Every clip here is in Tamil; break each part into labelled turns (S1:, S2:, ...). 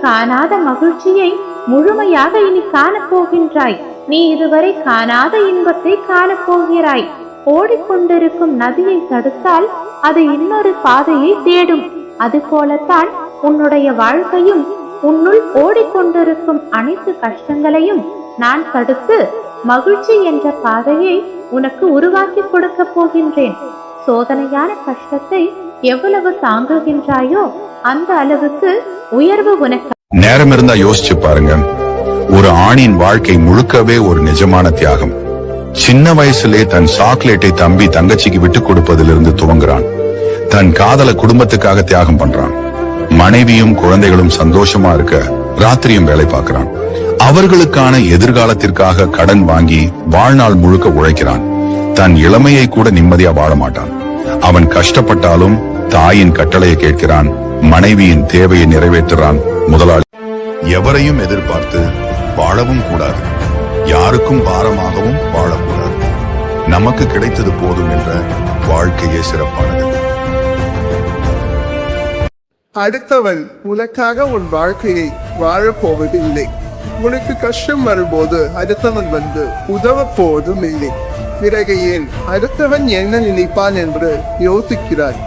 S1: காணாத மகிழ்ச்சியை முழுமையாக இனி காணப்போகின்றாய். நீ இதுவரை காணாத இன்பத்தை காணப்போகிறாய். ஓடிக்கொண்டிருக்கும் நதியை தடுத்தால் அது இன்னொரு பாதையை தேடும். அது போலத்தான் உன்னுடைய வாழ்க்கையும். உன்னுள் ஓடிக்கொண்டிருக்கும் அனைத்து கஷ்டங்களையும் நான் தடுத்து மகிழ்ச்சி என்ற பாதையை உனக்கு உருவாக்கி கொடுக்க போகின்றேன். சோதனையான கஷ்டத்தை எவ்வளவு தாங்குகின்றாயோ அந்த அளவுக்கு உயர்வு உனக்கு.
S2: நேரம் இருந்தா யோசிச்சு பாருங்க. ஒரு ஆணின் வாழ்க்கை முழுக்கவே ஒரு நிஜமான தியாகம். சின்ன வயசுலே தன் சாக்லேட்டை தம்பி தங்கச்சிக்கு விட்டு கொடுப்பதிலிருந்து துவங்குறான். தன் காதல குடும்பத்துக்காக தியாகம் பண்றான். மனைவியும் குழந்தைகளும் சந்தோஷமா இருக்க ராத்திரியும் வேலை பார்க்கிறான். அவர்களுக்கான எதிர்காலத்திற்காக கடன் வாங்கி வாழ்நாள் முழுக்க உழைக்கிறான். தன் இளமையை கூட நிம்மதியா வாழ மாட்டான். அவன் கஷ்டப்பட்டாலும் தாயின் கட்டளையை கேட்கிறான். மனைவியின் தேவையை நிறைவேற்றுறான். முதலாளி எவரையும் எதிர்பார்த்து வாழவும் கூடாது. யாருக்கும் பாரமாகவும் வாழக்கூடாது. நமக்கு கிடைத்தது போதும் என்ற வாழ்க்கையே சிறப்பானது.
S3: அடுத்தவன் உனக்காக உன் வாழ்க்கையை வாழப்போவது இல்லை. உனக்கு கஷ்டம் வரும்போது அடுத்தவன் வந்து உதவ போவதும் இல்லை. பிறகு ஏன் அடுத்தவன் என்ன நினைப்பான் என்று யோசிக்கிறாய்.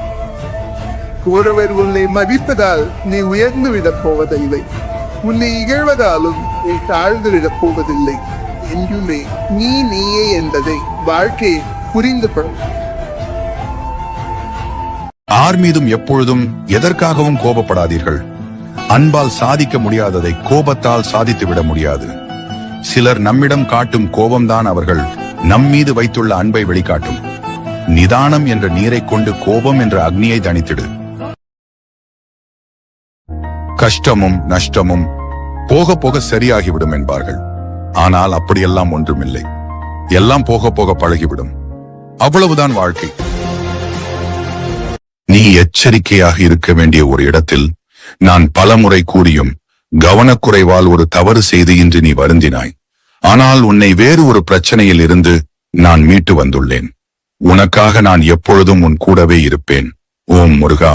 S3: ஒருவர் உன்னை மதிப்பதால் நீ உயர்ந்து விடப் போவதில்லை. உன்னை இகழ்வதாலும் நீ தாழ்ந்து விடப் போவதில்லை. என்றுமே நீ நீயே என்பதை வாழ்க்கையை புரிந்து கொள்.
S2: யார் மீதும் எப்பொழுதும் எதற்காகவும் கோபப்படாதீர்கள். அன்பால் சாதிக்க முடியாததை கோபத்தால் சாதித்து விட முடியாது. சிலர் நம்மிடம் காட்டும் கோபம்தான் அவர்கள் நம்மீது வைத்துள்ள அன்பை வெளிக்காட்டும். நிதானம் என்ற நீரை கொண்டு கோபம் என்ற அக்னியை தணித்திடு. கஷ்டமும் நஷ்டமும் போக போக சரியாகிவிடும் என்பார்கள். ஆனால் அப்படியெல்லாம் ஒன்றுமில்லை. எல்லாம் போக போக பழகிவிடும். அவ்வளவுதான் வாழ்க்கை. நீ எச்சரிக்கையாக இருக்க வேண்டிய ஒரு இடத்தில் நான் பலமுறை கூறியும் கவனக்குறைவால் ஒரு தவறு செய்து இன்று நீ வருந்தினாய். ஆனால் உன்னை வேறு ஒரு பிரச்சனையில் இருந்து நான் மீட்டு வந்துள்ளேன். உனக்காக நான் எப்பொழுதும் உன் கூடவே இருப்பேன். ஓம் முருகா.